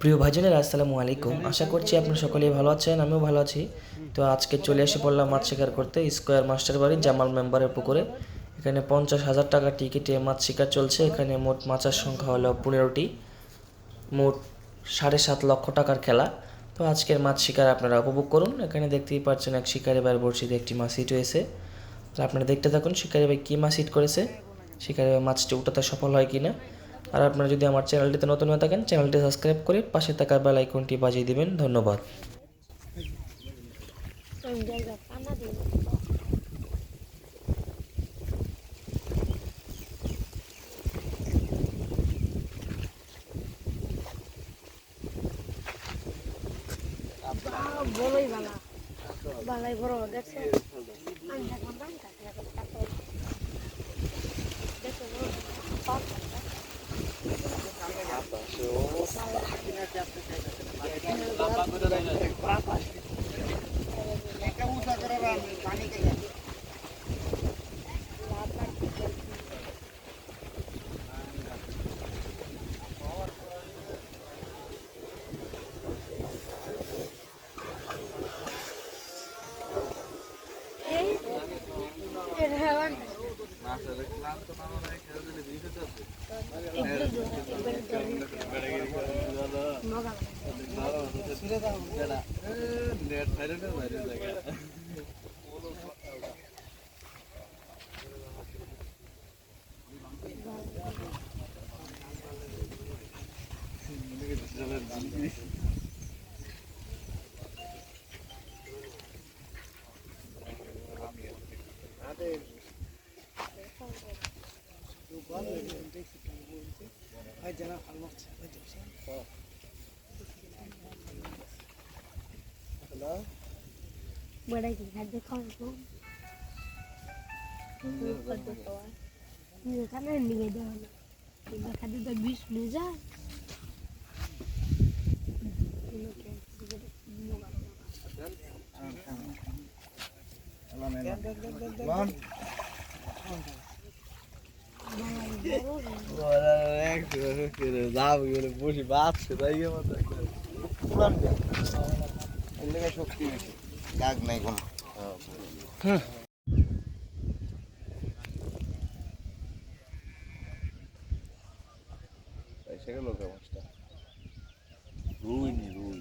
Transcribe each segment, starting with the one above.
প্রিয় ভাইজানেরা, আসসালামু আলাইকুম। আশা করছি আপনারা সকলেই ভালো আছেন, আমিও ভালো আছি। তো আজকে চলে এসে পড়লাম মাছ শিকার করতে স্কোয়ার মাস্টার বাড়ি জামাল মেম্বারের পুকুরে। এখানে 50,000 টাকা টিকিটে মাছ শিকার চলছে। এখানে মোট মাছের সংখ্যা হলো 15টি, মোট 7.5 লক্ষ টাকার খেলা। তো আজকের মাছ শিকার আপনারা উপভোগ করুন। এখানে দেখতেই পাচ্ছেন এক শিকারি ভাইয়ের বড়শিতে একটি মাছ হিট হয়েছে। তো আপনারা দেখতে থাকুন শিকারি ভাই কী মাছ হিট করেছে, শিকারি ভাই মাছটি উঠাতে সফল হয় কিনা। আর আপনারা যদি আমার চ্যানেলটিতে নতুন হয়ে থাকেন, চ্যানেলটি সাবস্ক্রাইব করে পাশে থাকা বেল আইকনটি বাজিয়ে দিবেন। ধন্যবাদ। বড়ই বালা বালাই বড় দেখছো bữa đây chỉ thấy cái con xuống người khác nên người đơn thì người khác đi bis nữa ra দাগ নাই কোনো। রুই নি রুই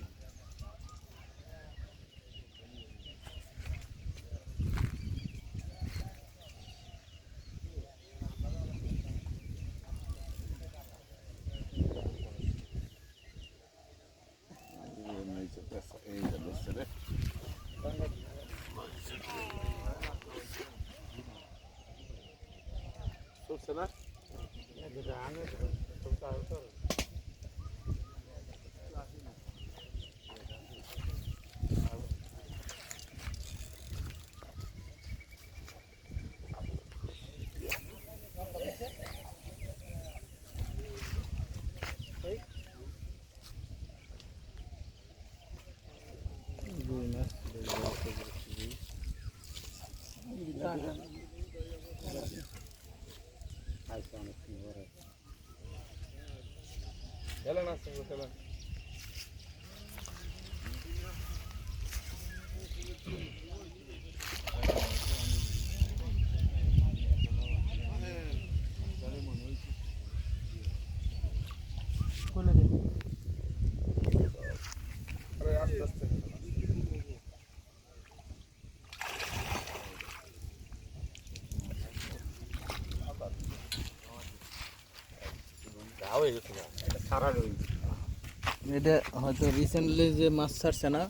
এটা হয়তো রিসেন্টলি যে মাছ ছাড়ছে না,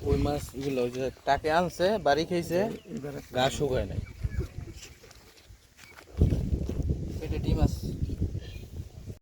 ওই মাছগুলো যে টাকে আনছে, বাড়ি খেয়েছে, গা শুকায় নাই।